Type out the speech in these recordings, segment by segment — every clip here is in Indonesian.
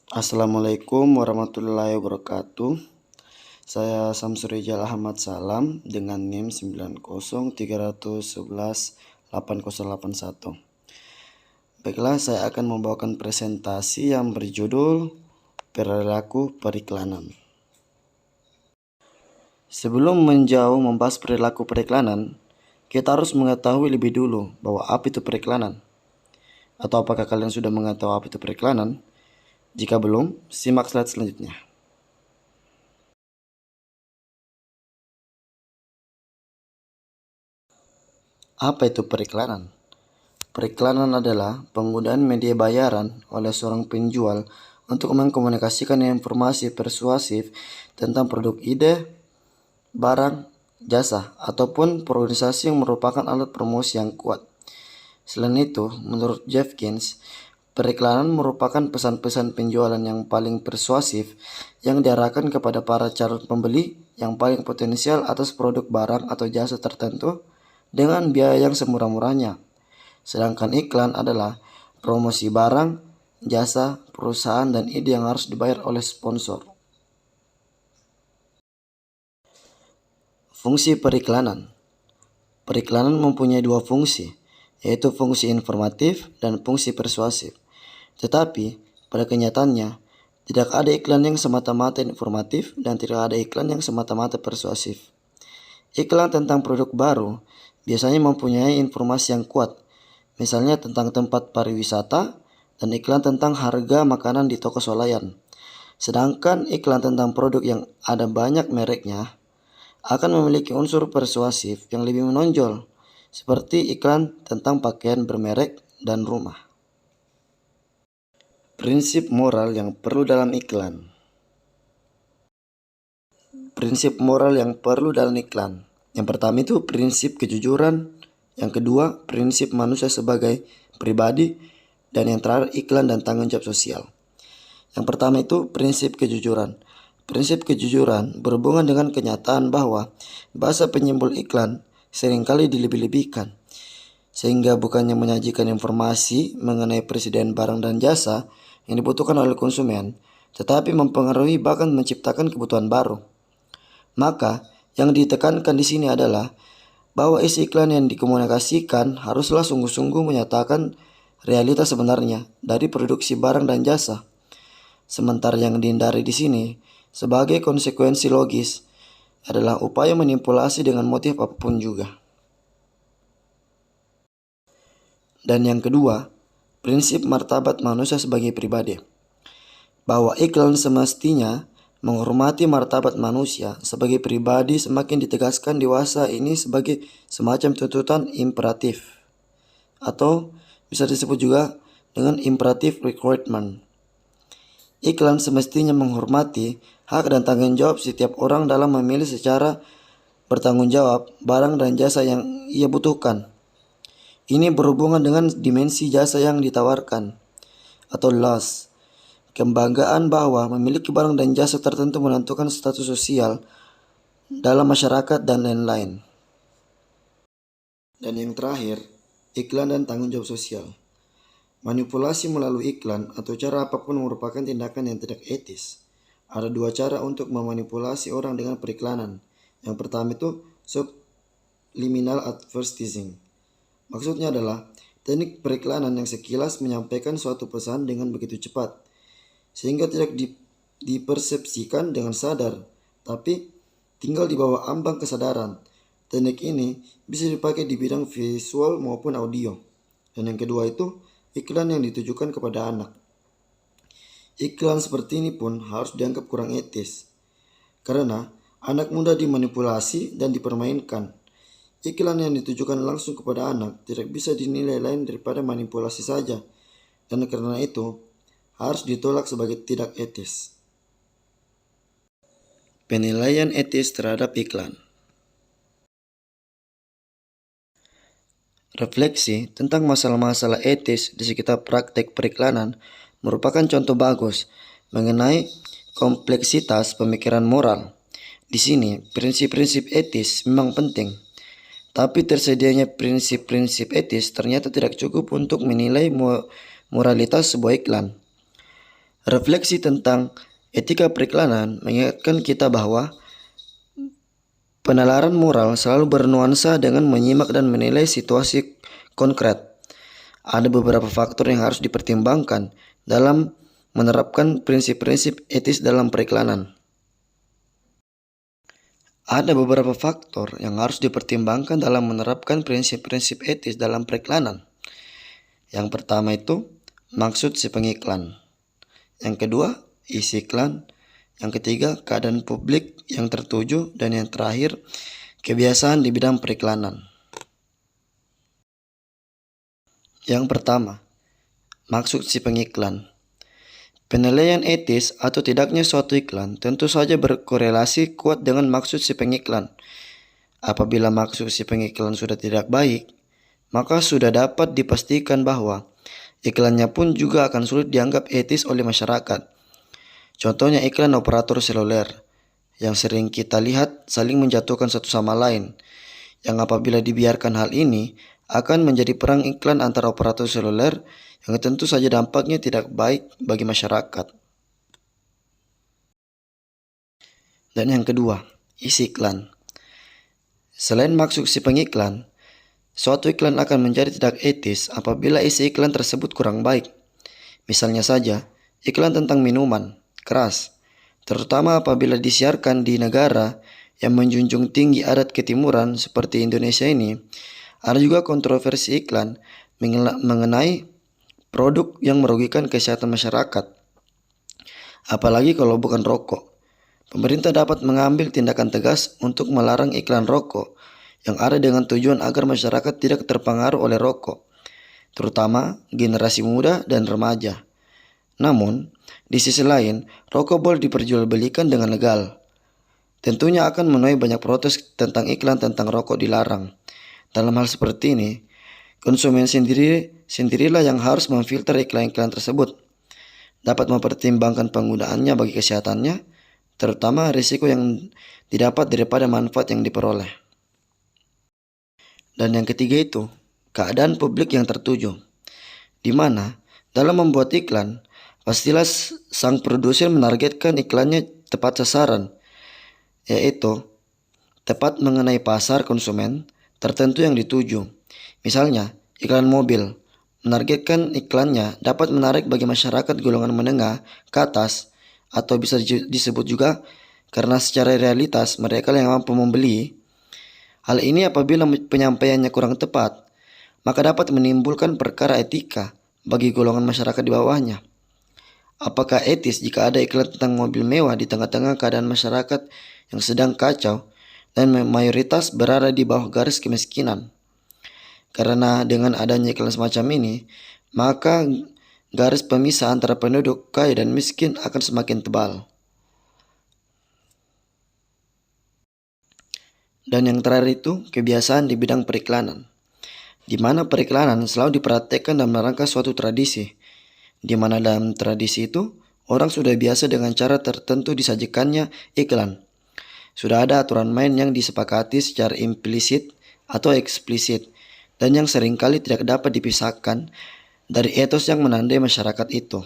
Assalamualaikum warahmatullahi wabarakatuh. Saya Samsur Rijal Ahmad Salam dengan NIM 9031118081. Baiklah, saya akan membawakan presentasi yang berjudul Perilaku Periklanan. Sebelum menjauh membahas perilaku periklanan, kita harus mengetahui lebih dulu bahwa apa itu periklanan. Atau apakah kalian sudah mengetahui apa itu periklanan? Jika belum, simak slide selanjutnya. Apa itu periklanan? Periklanan adalah penggunaan media bayaran oleh seorang penjual untuk mengkomunikasikan informasi persuasif tentang produk, ide, barang, jasa, ataupun organisasi yang merupakan alat promosi yang kuat. Selain itu, menurut Jeffkins, periklanan merupakan pesan-pesan penjualan yang paling persuasif yang diarahkan kepada para calon pembeli yang paling potensial atas produk, barang, atau jasa tertentu dengan biaya yang semurah-murahnya. Sedangkan iklan adalah promosi barang, jasa, perusahaan, dan ide yang harus dibayar oleh sponsor. Fungsi periklanan. Periklanan mempunyai dua fungsi, yaitu fungsi informatif dan fungsi persuasif. Tetapi, pada kenyataannya, tidak ada iklan yang semata-mata informatif dan tidak ada iklan yang semata-mata persuasif. Iklan tentang produk baru biasanya mempunyai informasi yang kuat, misalnya tentang tempat pariwisata, dan iklan tentang harga makanan di toko swalayan. Sedangkan iklan tentang produk yang ada banyak mereknya akan memiliki unsur persuasif yang lebih menonjol, seperti iklan tentang pakaian bermerek dan rumah. Prinsip moral yang perlu dalam iklan. Prinsip moral yang perlu dalam iklan. Yang pertama itu prinsip kejujuran, yang kedua prinsip manusia sebagai pribadi, dan yang terakhir iklan dan tanggung jawab sosial. Yang pertama itu prinsip kejujuran. Prinsip kejujuran berhubungan dengan kenyataan bahwa bahasa penyimbol iklan seringkali dilebih-lebihkan, sehingga bukannya menyajikan informasi mengenai persediaan barang dan jasa yang dibutuhkan oleh konsumen, tetapi mempengaruhi bahkan menciptakan kebutuhan baru. Maka, yang ditekankan di sini adalah bahwa isi iklan yang dikomunikasikan haruslah sungguh-sungguh menyatakan realitas sebenarnya dari produksi barang dan jasa. Sementara yang dihindari di sini sebagai konsekuensi logis adalah upaya manipulasi dengan motif apapun juga. Dan yang kedua, prinsip martabat manusia sebagai pribadi, bahwa iklan semestinya menghormati martabat manusia sebagai pribadi semakin ditegaskan dewasa ini sebagai semacam tuntutan imperatif, atau bisa disebut juga dengan imperative requirement. Iklan semestinya menghormati hak dan tanggung jawab setiap orang dalam memilih secara bertanggung jawab barang dan jasa yang ia butuhkan. Ini berhubungan dengan dimensi jasa yang ditawarkan, atau loss. Kebanggaan bahwa memiliki barang dan jasa tertentu menentukan status sosial dalam masyarakat dan lain-lain. Dan yang terakhir, iklan dan tanggung jawab sosial. Manipulasi melalui iklan atau cara apapun merupakan tindakan yang tidak etis. Ada dua cara untuk memanipulasi orang dengan periklanan. Yang pertama itu subliminal advertising. Maksudnya adalah teknik periklanan yang sekilas menyampaikan suatu pesan dengan begitu cepat, sehingga tidak dipersepsikan dengan sadar, tapi tinggal di bawah ambang kesadaran. Teknik ini bisa dipakai di bidang visual maupun audio. Dan yang kedua itu iklan yang ditujukan kepada anak. Iklan seperti ini pun harus dianggap kurang etis, karena anak mudah dimanipulasi dan dipermainkan. Iklan yang ditujukan langsung kepada anak tidak bisa dinilai lain daripada manipulasi saja, dan karena itu harus ditolak sebagai tidak etis. Penilaian etis terhadap iklan. Refleksi tentang masalah-masalah etis di sekitar praktek periklanan merupakan contoh bagus mengenai kompleksitas pemikiran moral. Di sini, prinsip-prinsip etis memang penting, tapi tersedianya prinsip-prinsip etis ternyata tidak cukup untuk menilai moralitas sebuah iklan. Refleksi tentang etika periklanan mengingatkan kita bahwa penalaran moral selalu bernuansa dengan menyimak dan menilai situasi konkret. Ada beberapa faktor yang harus dipertimbangkan dalam menerapkan prinsip-prinsip etis dalam periklanan. Ada beberapa faktor yang harus dipertimbangkan dalam menerapkan prinsip-prinsip etis dalam periklanan. Yang pertama itu maksud si pengiklan. Yang kedua, isi iklan. Yang ketiga, keadaan publik yang tertuju. Dan yang terakhir, kebiasaan di bidang periklanan. Yang pertama, maksud si pengiklan. Penilaian etis atau tidaknya suatu iklan tentu saja berkorelasi kuat dengan maksud si pengiklan. Apabila maksud si pengiklan sudah tidak baik, maka sudah dapat dipastikan bahwa iklannya pun juga akan sulit dianggap etis oleh masyarakat. Contohnya iklan operator seluler, yang sering kita lihat saling menjatuhkan satu sama lain, yang apabila dibiarkan hal ini akan menjadi perang iklan antara operator seluler yang tentu saja dampaknya tidak baik bagi masyarakat. Dan yang kedua, isi iklan. Selain maksud si pengiklan, suatu iklan akan menjadi tidak etis apabila isi iklan tersebut kurang baik. Misalnya saja, iklan tentang minuman keras, terutama apabila disiarkan di negara yang menjunjung tinggi adat ketimuran seperti Indonesia ini. Ada juga kontroversi iklan mengenai produk yang merugikan kesehatan masyarakat. Apalagi kalau bukan rokok. Pemerintah dapat mengambil tindakan tegas untuk melarang iklan rokok yang ada dengan tujuan agar masyarakat tidak terpengaruh oleh rokok, terutama generasi muda dan remaja. Namun, di sisi lain, rokok boleh diperjualbelikan dengan legal. Tentunya akan menuai banyak protes tentang iklan tentang rokok dilarang. Dalam hal seperti ini, konsumen sendirilah yang harus memfilter iklan-iklan tersebut. Dapat mempertimbangkan penggunaannya bagi kesehatannya, terutama risiko yang didapat daripada manfaat yang diperoleh. Dan yang ketiga itu, keadaan publik yang tertuju. Di mana, dalam membuat iklan, pastilah sang produser menargetkan iklannya tepat sasaran, yaitu tepat mengenai pasar konsumen tertentu yang dituju. Misalnya, iklan mobil, menargetkan iklannya dapat menarik bagi masyarakat golongan menengah ke atas, atau bisa disebut juga karena secara realitas mereka yang mampu membeli. Hal ini apabila penyampaiannya kurang tepat, maka dapat menimbulkan perkara etika bagi golongan masyarakat di bawahnya. Apakah etis jika ada iklan tentang mobil mewah di tengah-tengah keadaan masyarakat yang sedang kacau dan mayoritas berada di bawah garis kemiskinan? Karena dengan adanya iklan semacam ini, maka garis pemisah antara penduduk kaya dan miskin akan semakin tebal. Dan yang terakhir itu, kebiasaan di bidang periklanan, di mana periklanan selalu diperhatikan dalam rangka suatu tradisi, di mana dalam tradisi itu, orang sudah biasa dengan cara tertentu disajikannya iklan. Sudah ada aturan main yang disepakati secara implisit atau eksplisit, dan yang seringkali tidak dapat dipisahkan dari etos yang menandai masyarakat itu.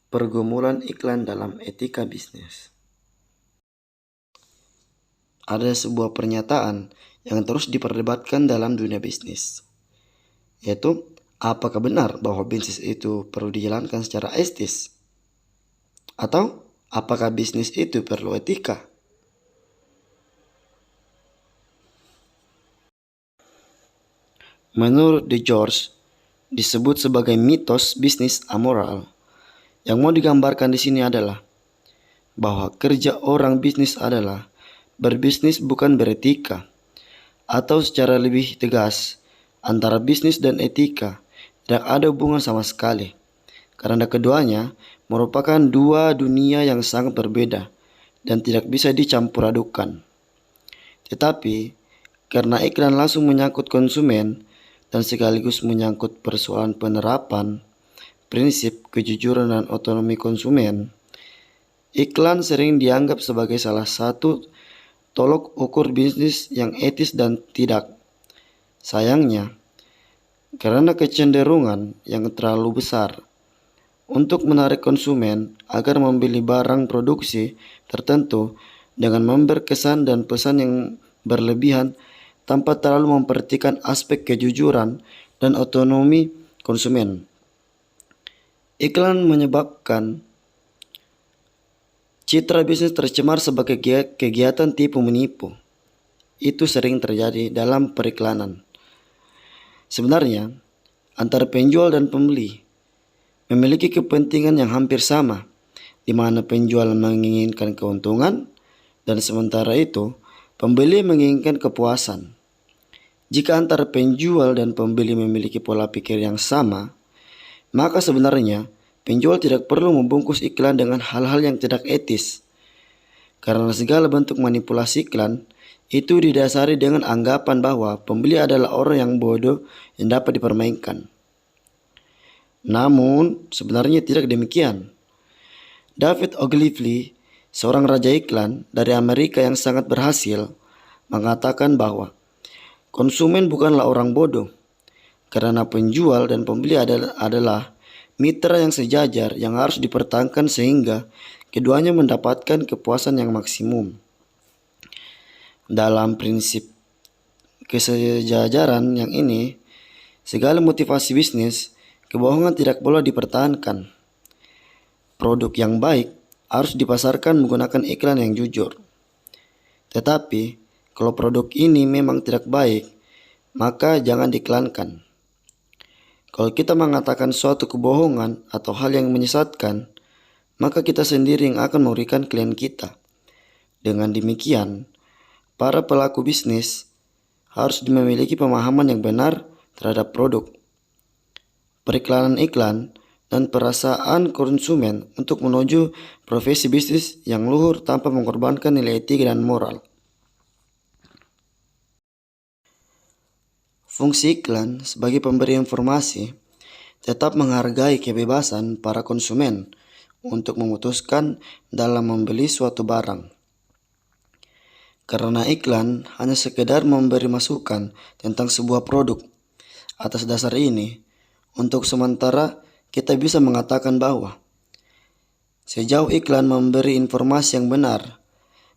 Pergumulan iklan dalam etika bisnis. Ada sebuah pernyataan yang terus diperdebatkan dalam dunia bisnis, yaitu apakah benar bahwa bisnis itu perlu dijalankan secara etis? Atau apakah bisnis itu perlu etika? Menurut De George, disebut sebagai mitos bisnis amoral. Yang mau digambarkan di sini adalah bahwa kerja orang bisnis adalah berbisnis bukan beretika, atau secara lebih tegas, antara bisnis dan etika tidak ada hubungan sama sekali, karena keduanya merupakan dua dunia yang sangat berbeda dan tidak bisa dicampur adukan. Tetapi, karena iklan langsung menyangkut konsumen dan sekaligus menyangkut persoalan penerapan prinsip kejujuran dan otonomi konsumen, iklan sering dianggap sebagai salah satu tolok ukur bisnis yang etis dan tidak. Sayangnya, karena kecenderungan yang terlalu besar untuk menarik konsumen agar membeli barang produksi tertentu dengan memberi kesan dan pesan yang berlebihan tanpa terlalu memperhatikan aspek kejujuran dan otonomi konsumen. Iklan menyebabkan citra bisnis tercemar sebagai kegiatan tipu menipu. Itu sering terjadi dalam periklanan. Sebenarnya, antara penjual dan pembeli memiliki kepentingan yang hampir sama, di mana penjual menginginkan keuntungan dan sementara itu pembeli menginginkan kepuasan. Jika antara penjual dan pembeli memiliki pola pikir yang sama, maka sebenarnya penjual tidak perlu membungkus iklan dengan hal-hal yang tidak etis. Karena segala bentuk manipulasi iklan itu didasari dengan anggapan bahwa pembeli adalah orang yang bodoh yang dapat dipermainkan. Namun, sebenarnya tidak demikian. David Ogilvy, seorang raja iklan dari Amerika yang sangat berhasil, mengatakan bahwa konsumen bukanlah orang bodoh, karena penjual dan pembeli adalah mitra yang sejajar yang harus dipertahankan sehingga keduanya mendapatkan kepuasan yang maksimum. Dalam prinsip kesejajaran yang ini, segala motivasi bisnis, kebohongan tidak boleh dipertahankan. Produk yang baik harus dipasarkan menggunakan iklan yang jujur. Tetapi, kalau produk ini memang tidak baik, maka jangan diiklankan. Kalau kita mengatakan suatu kebohongan atau hal yang menyesatkan, maka kita sendiri yang akan merugikan klien kita. Dengan demikian, para pelaku bisnis harus memiliki pemahaman yang benar terhadap produk, periklanan iklan, dan perasaan konsumen untuk menuju profesi bisnis yang luhur tanpa mengorbankan nilai etika dan moral. Fungsi iklan sebagai pemberi informasi tetap menghargai kebebasan para konsumen untuk memutuskan dalam membeli suatu barang. Karena iklan hanya sekedar memberi masukan tentang sebuah produk. Atas dasar ini, untuk sementara kita bisa mengatakan bahwa sejauh iklan memberi informasi yang benar,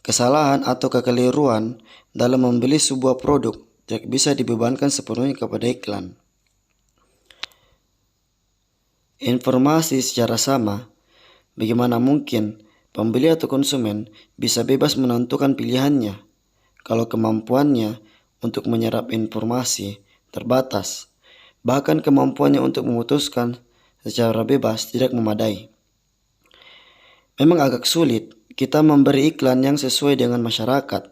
kesalahan atau kekeliruan dalam membeli sebuah produk tidak bisa dibebankan sepenuhnya kepada iklan. Informasi secara sama, bagaimana mungkin pembeli atau konsumen bisa bebas menentukan pilihannya kalau kemampuannya untuk menyerap informasi terbatas, bahkan kemampuannya untuk memutuskan secara bebas tidak memadai. Memang agak sulit kita memberi iklan yang sesuai dengan masyarakat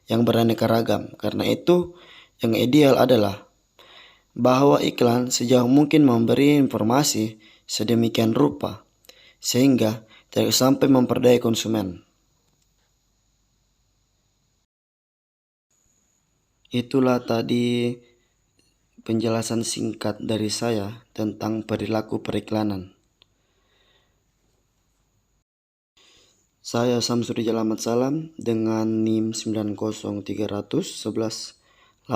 yang beraneka ragam. Karena itu, yang ideal adalah bahwa iklan sejauh mungkin memberi informasi sedemikian rupa sehingga tidak sampai memperdaya konsumen. Itulah tadi penjelasan singkat dari saya tentang perilaku periklanan. Saya Samsuri Jalamat Salam dengan NIM 90300118081.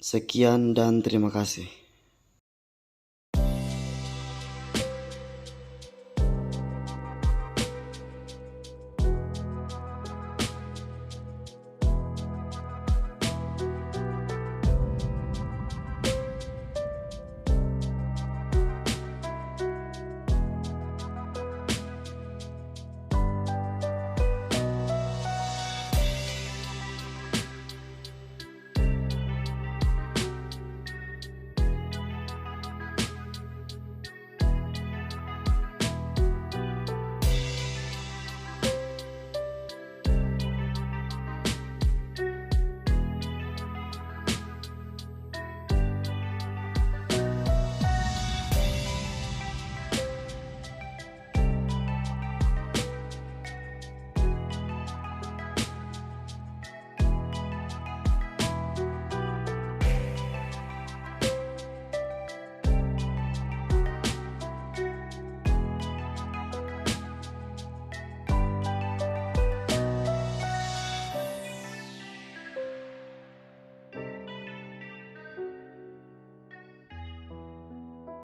Sekian dan terima kasih.